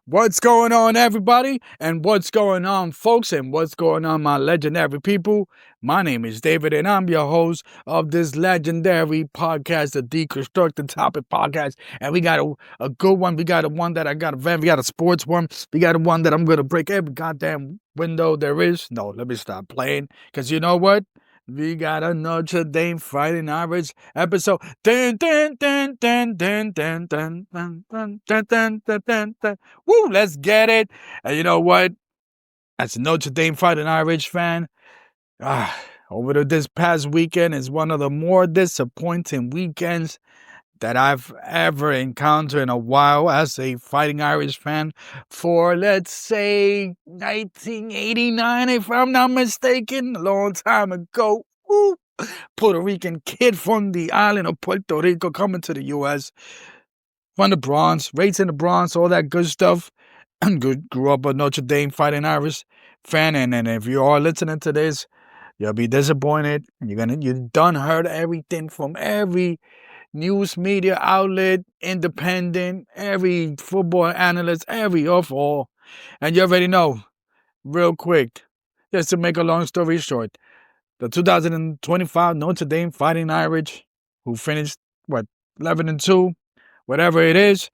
What's going on, everybody? And what's going on, folks? And what's going on, my legendary people? My name is David, and I'm your host of this legendary podcast, the D-constructing Topic podcast. And we got a good one. We got a one that I got a van. We got a sports one. We got a one that I'm going to break every goddamn window there is. No, let me stop playing. Because you know what? We got a Notre Dame Fighting Irish episode. Dun, dun, dun, dun, dun, dun, dun, dun, dun, dun, dun, dun, dun, dun. Woo, let's get it. And you know what? As a Notre Dame Fighting Irish fan, over this past weekend is one of the more disappointing weekends that I've ever encountered in a while as a Fighting Irish fan for, let's say, 1989, if I'm not mistaken, a long time ago. Woo. Puerto Rican kid from the island of Puerto Rico coming to the U.S. from the Bronx, raised in the Bronx, all that good stuff. Grew up a Notre Dame Fighting Irish fan, and if you are listening to this, you'll be disappointed. You done heard everything from every news media outlet, independent, every football analyst, every of all. And you already know, real quick, just to make a long story short, the 2025 Notre Dame Fighting Irish, who finished, 11-2, whatever it is,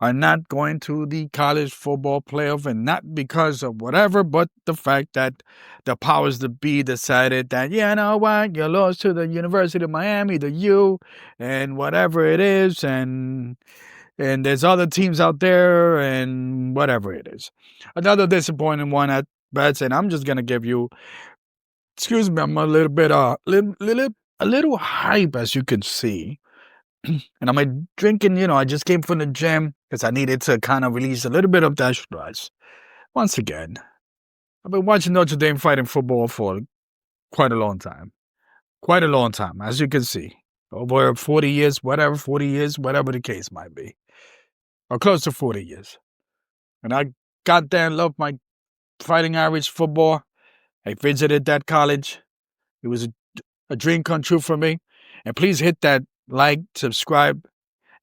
are not going to the college football playoff, and not because of whatever, but the fact that the powers that be decided that, you know what, you lost to the University of Miami, the U, and whatever it is, and there's other teams out there, and whatever it is. Another disappointing one at best, and I'm just going to give you, excuse me, I'm a little bit, a little hype, as you can see. And I'm drinking, I just came from the gym because I needed to kind of release a little bit of that stress. Once again, I've been watching Notre Dame fighting football for quite a long time. Quite a long time, as you can see. Over 40 years, whatever the case might be. Or close to 40 years. And I goddamn love my Fighting Irish football. I visited that college. It was a dream come true for me. And please hit that like, subscribe,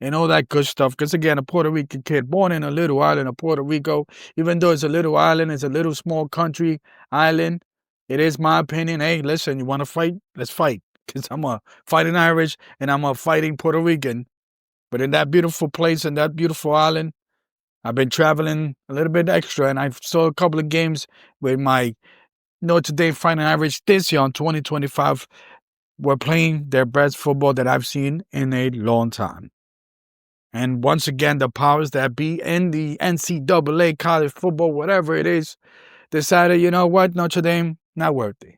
and all that good stuff. Because again, a Puerto Rican kid born in a little island of Puerto Rico, even though it's a little island, it's a little small country island. It is my opinion. Hey, listen, you want to fight? Let's fight. Because I'm a Fighting Irish and I'm a fighting Puerto Rican. But in that beautiful place, in that beautiful island, I've been traveling a little bit extra, and I saw a couple of games with my Notre Dame Fighting Irish this year in 2025. Were playing their best football that I've seen in a long time. And once again, the powers that be in the NCAA, college football, whatever it is, decided, you know what, Notre Dame, not worthy.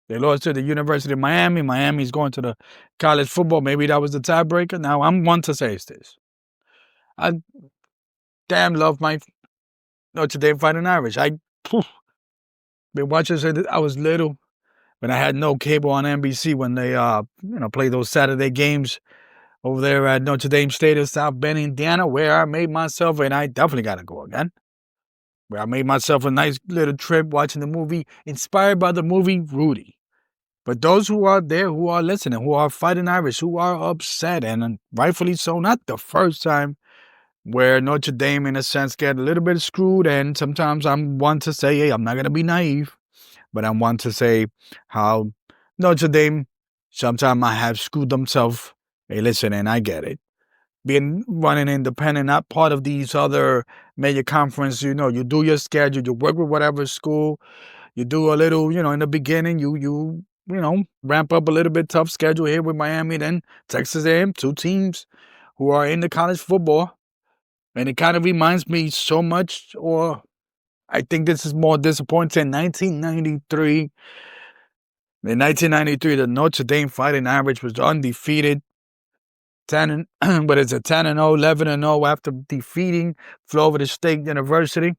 They lost to the University of Miami. Miami's going to the college football. Maybe that was the tiebreaker. Now, I'm one to say this. I damn love my Notre Dame Fighting Irish. Been watching since I was little. When I had no cable on NBC, when they play those Saturday games over there at Notre Dame Stadium, South Bend, Indiana, where I made myself, and I definitely got to go again, where I made myself a nice little trip watching the movie, inspired by the movie Rudy. But those who are there, who are listening, who are Fighting Irish, who are upset, and rightfully so, not the first time, where Notre Dame, in a sense, get a little bit screwed, and sometimes I'm one to say, hey, I'm not going to be naive. But I want to say how Notre Dame, sometimes I have screwed themselves. Hey, listen, and I get it. Being running independent, not part of these other major conferences, you do your schedule, you work with whatever school, you do a little, in the beginning, you ramp up a little bit tough schedule here with Miami, then Texas A&M, two teams who are in the college football. And it kind of reminds me so much, or I think this is more disappointing. In 1993, the Notre Dame Fighting Irish was undefeated. 10-0, 11-0 after defeating Florida State University.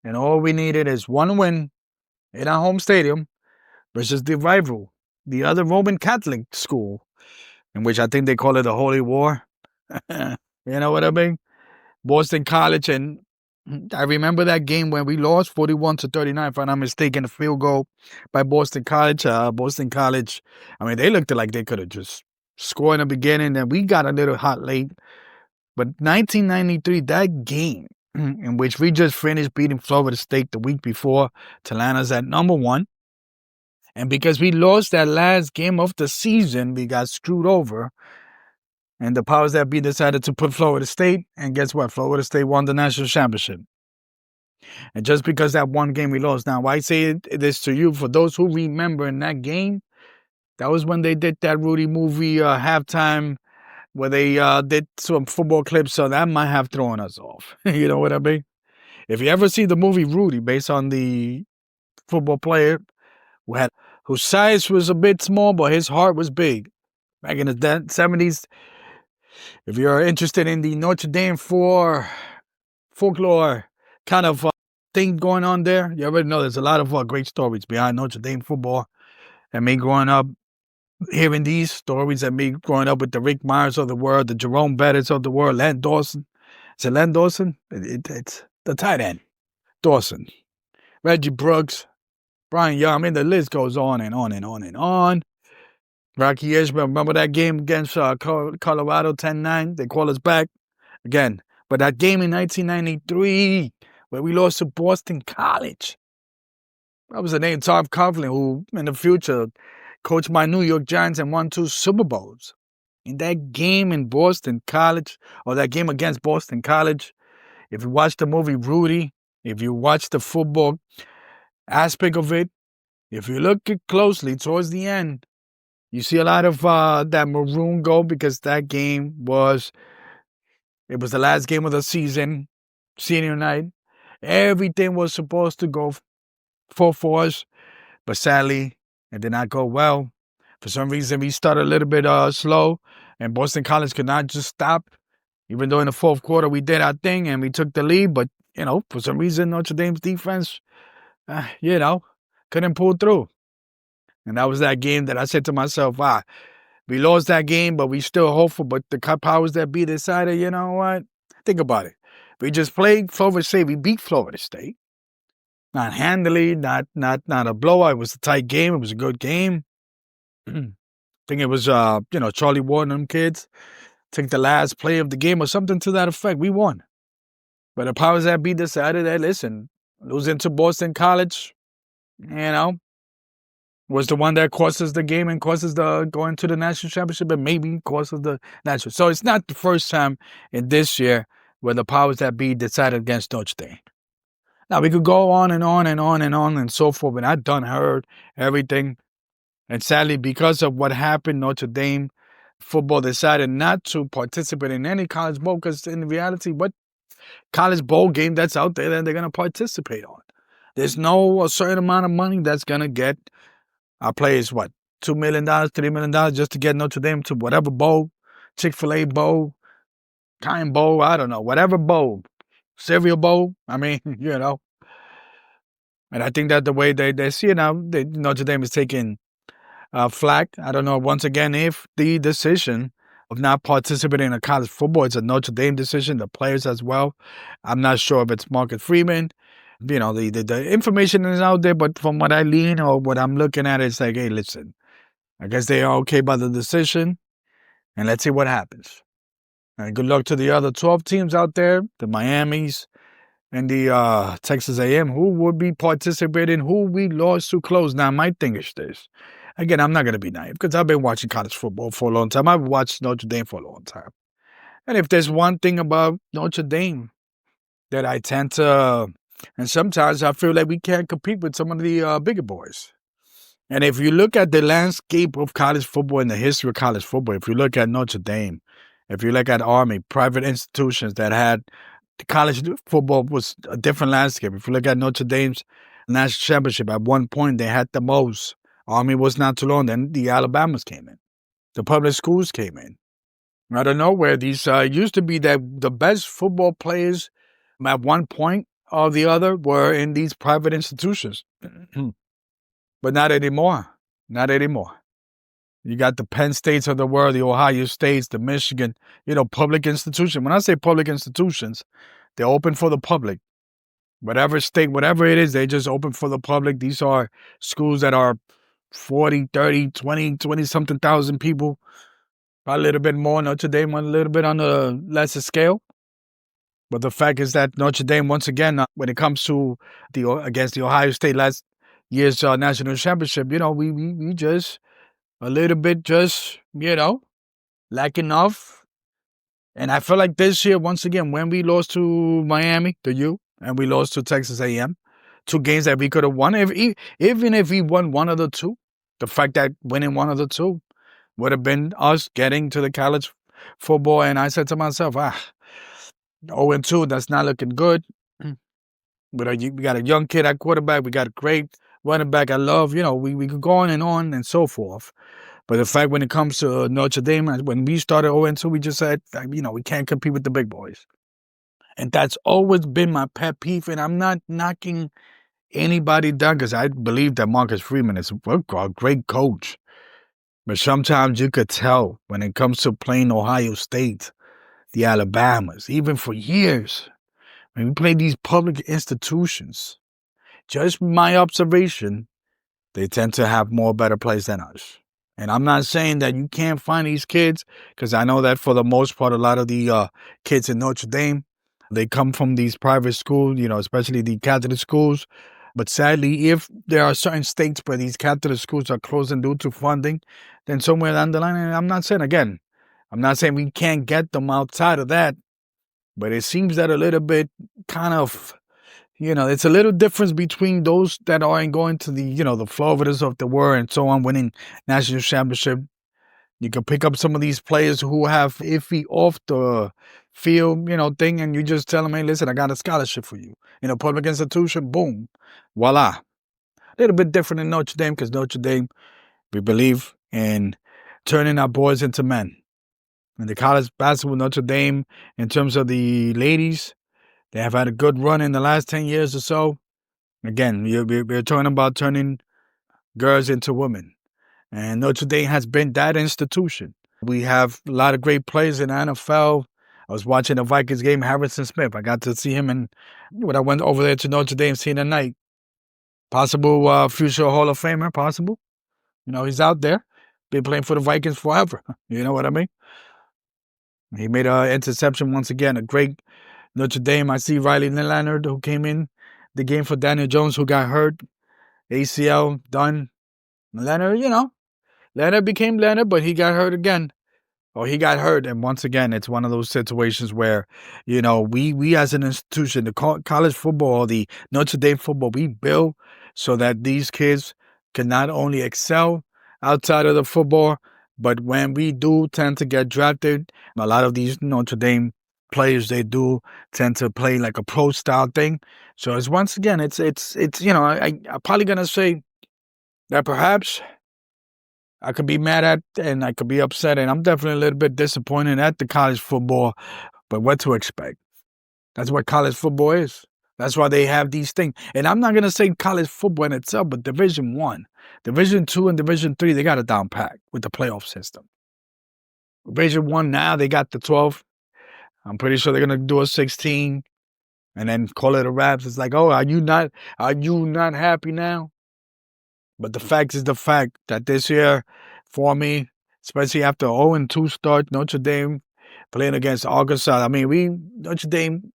And all we needed is one win in our home stadium versus the rival, the other Roman Catholic school, in which I think they call it the Holy War. You know what I mean? Boston College. And I remember that game when we lost 41-39, if I'm not mistaken, a field goal by Boston College. Boston College, they looked like they could have just scored in the beginning, and we got a little hot late. But 1993, that game, in which we just finished beating Florida State the week before. Atlanta's at number 1. And because we lost that last game of the season, we got screwed over. And the powers that be decided to put Florida State. And guess what? Florida State won the national championship. And just because that one game we lost. Now, I say this to you, for those who remember in that game, that was when they did that Rudy movie halftime where they did some football clips. So that might have thrown us off. You know what I mean? If you ever see the movie Rudy, based on the football player whose size was a bit small, but his heart was big. Back in the 70s, if you're interested in the Notre Dame folklore kind of thing going on there, you already know there's a lot of great stories behind Notre Dame football. And me growing up, hearing these stories, and me growing up with the Rick Myers of the world, the Jerome Bettis of the world, Len Dawson. Is it Len Dawson? It's the tight end. Dawson. Reggie Brooks. Brian Young. I mean, the list goes on and on and on and on. Rocky Ishmael, remember that game against Colorado 10-9? They call us back again. But that game in 1993, where we lost to Boston College. That was the name Tom Coughlin, who in the future coached my New York Giants and won 2 Super Bowls. In that game in Boston College, or that game against Boston College, if you watch the movie Rudy, if you watch the football aspect of it, if you look closely towards the end, you see a lot of that maroon gold, because that game was the last game of the season, senior night. Everything was supposed to go for us, but sadly, it did not go well. For some reason, we started a little bit slow, and Boston College could not just stop. Even though in the fourth quarter we did our thing and we took the lead, but, for some reason, Notre Dame's defense, couldn't pull through. And that was that game that I said to myself, we lost that game, but we still hopeful. But the powers that be decided, you know what? Think about it. We just played Florida State. We beat Florida State. Not handily, not a blowout. It was a tight game. It was a good game. I think it was, Charlie Ward and them kids took the last play of the game or something to that effect. We won. But the powers that be decided that, listen, losing to Boston College, was the one that cost us the game and cost us the going to the national championship, and maybe cost us the national. So it's not the first time in this year where the powers that be decided against Notre Dame. Now, we could go on and on and on and on and so forth, but I done heard everything. And sadly, because of what happened, Notre Dame football decided not to participate in any college bowl, because in reality, what college bowl game that's out there that they're going to participate on? There's a certain amount of money that's going to get our players, $2 million, $3 million just to get Notre Dame to whatever bowl, Chick-fil-A bowl, Kind bowl, I don't know, whatever bowl, cereal bowl. I mean, And I think that the way they see it now, Notre Dame is taking flack. I don't know, once again, if the decision of not participating in a college football, it's a Notre Dame decision, the players as well. I'm not sure if it's Marcus Freeman. The information is out there, but from what I lean or what I'm looking at, it's like, hey, listen, I guess they are okay by the decision, and let's see what happens. And good luck to the other 12 teams out there, the Miamis and the Texas A&M, who would be participating, who we lost to close. Now, my thing is this. Again, I'm not going to be naive, because I've been watching college football for a long time. I've watched Notre Dame for a long time. And if there's one thing about Notre Dame that I tend to... And sometimes I feel like we can't compete with some of the bigger boys. And if you look at the landscape of college football and the history of college football, if you look at Notre Dame, if you look at Army, private institutions that had the college football was a different landscape. If you look at Notre Dame's national championship, at one point they had the most. Army was not too long. Then the Alabamas came in. The public schools came in. Out of nowhere, these used to be that the best football players at one point or the other were in these private institutions. But not anymore. Not anymore. You got the Penn States of the world, the Ohio States, the Michigan, public institutions. When I say public institutions, they're open for the public. Whatever state, whatever it is, they just open for the public. These are schools that are 40, 30, 20-something thousand people. A little bit more. Notre Dame went a little bit on a lesser scale. But the fact is that Notre Dame, once again, when it comes to against the Ohio State last year's national championship, we just a little bit lacking off. And I feel like this year, once again, when we lost to Miami, the U, and we lost to Texas A&M, 2 games that we could have won, even if we won one of the two, the fact that winning one of the two would have been us getting to the college football. And I said to myself, 0-2, that's not looking good. But we got a young kid at quarterback. We got a great running back. I love, we could go on and so forth. But the fact when it comes to Notre Dame, when we started 0-2, we just said, we can't compete with the big boys. And that's always been my pet peeve. And I'm not knocking anybody down because I believe that Marcus Freeman is a great coach. But sometimes you could tell when it comes to playing Ohio State, the Alabamas, even for years, when we play these public institutions, just my observation, they tend to have more better plays than us. And I'm not saying that you can't find these kids, because I know that for the most part, a lot of the kids in Notre Dame, they come from these private schools, especially the Catholic schools. But sadly, if there are certain states where these Catholic schools are closing due to funding, then somewhere down the line, and I'm not saying we can't get them outside of that, but it seems that a little bit kind of, it's a little difference between those that aren't going to the, the Floridas of the world and so on, winning national championship. You can pick up some of these players who have iffy off the field, thing, and you just tell them, hey, listen, I got a scholarship for you. In a public institution, boom, voila. A little bit different than Notre Dame, because Notre Dame, we believe in turning our boys into men. And the college basketball, Notre Dame, in terms of the ladies, they have had a good run in the last 10 years or so. Again, we're talking about turning girls into women. And Notre Dame has been that institution. We have a lot of great players in the NFL. I was watching the Vikings game, Harrison Smith. I got to see him when I went over there to Notre Dame, seeing the night. Possible future Hall of Famer, possible. He's out there. Been playing for the Vikings forever. You know what I mean? He made an interception once again, a great Notre Dame. I see Riley Leonard, who came in the game for Daniel Jones, who got hurt. ACL done. Leonard, Leonard became Leonard, but he got hurt again. He got hurt. And once again, it's one of those situations where, we as an institution, the college football or the Notre Dame football, we build so that these kids can not only excel outside of the football, but when we do tend to get drafted, a lot of these Notre Dame players, they do tend to play like a pro style thing. So it's once again, it's I'm probably gonna say that perhaps I could be mad at and I could be upset, and I'm definitely a little bit disappointed at the college football. But what to expect? That's what college football is. That's why they have these things. And I'm not gonna say college football in itself, but Division I, Division II, and Division III, they got it down pat with the playoff system. Division I now, they got the 12. I'm pretty sure they're gonna do a 16 and then call it a wrap. It's like, are you not happy now? But the fact is the fact that this year, for me, especially after 0-2 start, Notre Dame playing against Arkansas. I mean, Notre Dame,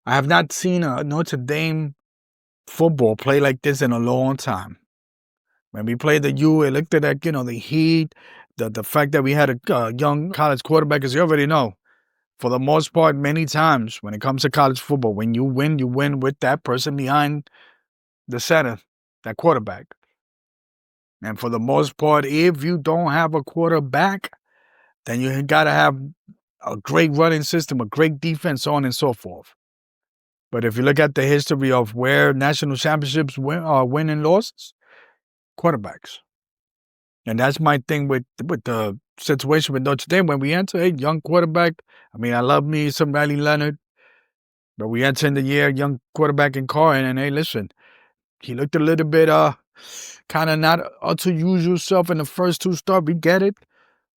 I have not seen a Notre Dame football play like this in a long time. When we played the U, it looked at that, the heat, the fact that we had a young college quarterback, as you already know. For the most part, many times when it comes to college football, when you win with that person behind the center, that quarterback. And for the most part, if you don't have a quarterback, then you got to have a great running system, a great defense, so on and so forth. But if you look at the history of where national championships win and losses, quarterbacks. And that's my thing with the situation with Notre Dame. When we enter a young quarterback, I love me some Riley Leonard, but we enter in the year, young quarterback in Carr, and hey, listen, he looked a little bit kind of not up to usual self in the first 2 starts. We get it.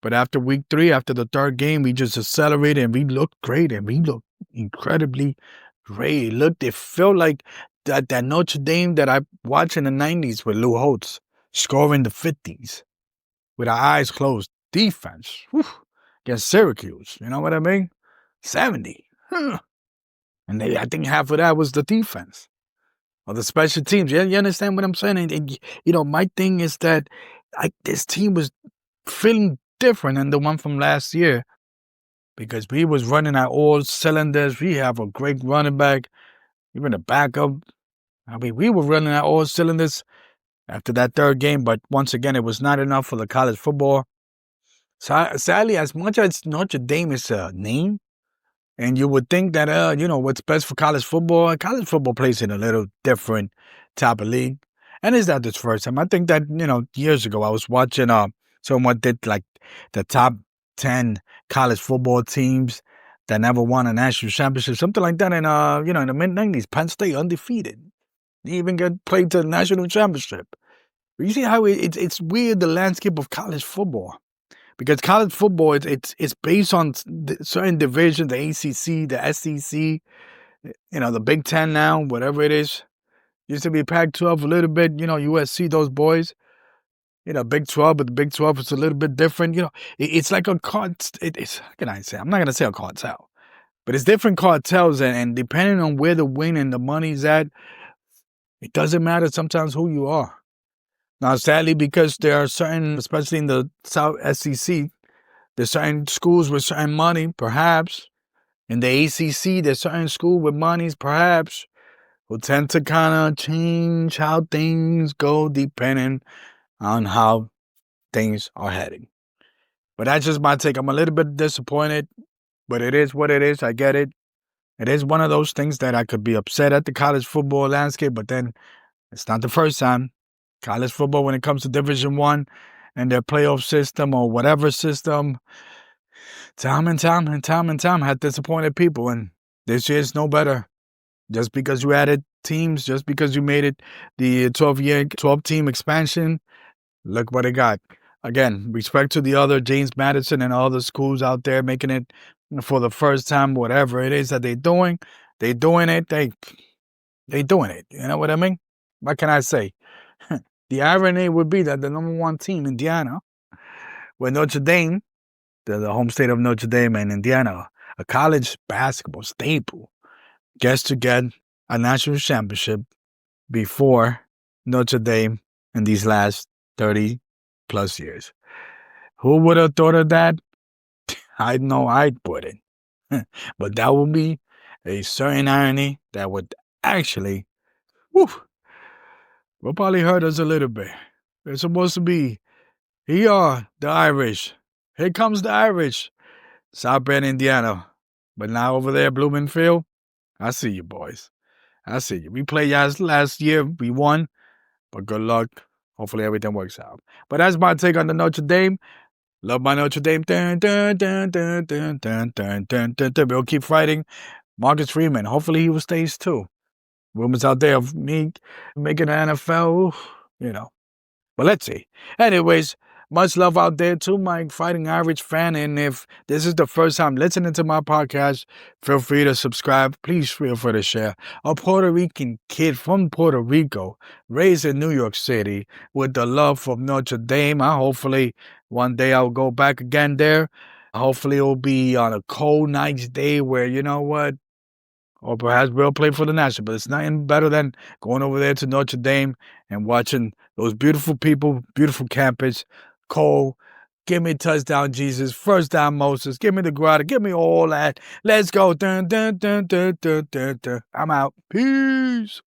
But after week 3, after the 3rd game, we just accelerated and we looked great and we looked incredibly great. It felt like that Notre Dame that I watched in the 90s with Lou Holtz scoring the 50s with our eyes closed. Defense against Syracuse. You know what I mean? 70. And I think half of that was the defense or the special teams. You understand what I'm saying? My thing is that this team was feeling different than the one from last year because we was running at all cylinders. We have a great running back, even a backup. I mean, we were running at all cylinders after that third game, but once again, it was not enough for the college football. So sadly, as much as Notre Dame is a name, and you would think that, what's best for college football plays in a little different type of league. And it's not this first time. I think that, years ago, I was watching, someone did like the top 10 college football teams that never won a national championship, something like that. And, in the mid-90s, Penn State undefeated. They even get played to the national championship. But you see how it's weird, the landscape of college football. Because college football, it's based on certain divisions, the ACC, the SEC, the Big Ten now, whatever it is. Used to be Pac-12 a little bit, USC, those boys. Big 12, but the Big 12 is a little bit different. It's like a how can I say? I'm not going to say a cartel. But it's different cartels, and depending on where the win and the money's at, it doesn't matter sometimes who you are. Now, sadly, because there are certain, especially in the South SEC, there's certain schools with certain money, perhaps. In the ACC, there's certain schools with monies, perhaps, who tend to kind of change how things go depending on how things are heading. But that's just my take. I'm a little bit disappointed, but it is what it is. I get it. It is one of those things that I could be upset at the college football landscape, but then it's not the first time. College football, when it comes to Division I and their playoff system or whatever system, time and time had disappointed people. And this year's no better. Just because you added teams, just because you made it the 12-team expansion, look what it got. Again, respect to the other James Madison and all the schools out there making it for the first time, whatever it is that they're doing. They're doing it. They doing it. You know what I mean? What can I say? The irony would be that the number one team, Indiana, where Notre Dame, the home state of Notre Dame and Indiana, a college basketball staple, gets to get a national championship before Notre Dame in these last 30 plus years. Who would have thought of that? I know I wouldn't. But that would be a certain irony that would actually, will probably hurt us a little bit. They're supposed to be, the Irish. Here comes the Irish. South Bend, Indiana. But now over there, Bloomingfield, I see you, boys. I see you. We played last year. We won. But good luck. Hopefully everything works out. But that's my take on the Notre Dame. Love my Notre Dame. We'll keep fighting. Marcus Freeman. Hopefully he stays too. Rumors out there of me making the NFL, But let's see. Anyways, much love out there to my Fighting Irish fan. And if this is the first time listening to my podcast, feel free to subscribe. Please feel free to share. A Puerto Rican kid from Puerto Rico, raised in New York City, with the love for Notre Dame. Hopefully one day I'll go back again there. Hopefully it'll be on a cold, nice day where, or perhaps we'll play for the national. But it's nothing better than going over there to Notre Dame and watching those beautiful people, beautiful campus. Cole, give me touchdown, Jesus. First down, Moses. Give me the grotto. Give me all that. Let's go. Dun, dun, dun, dun, dun, dun, dun. I'm out. Peace.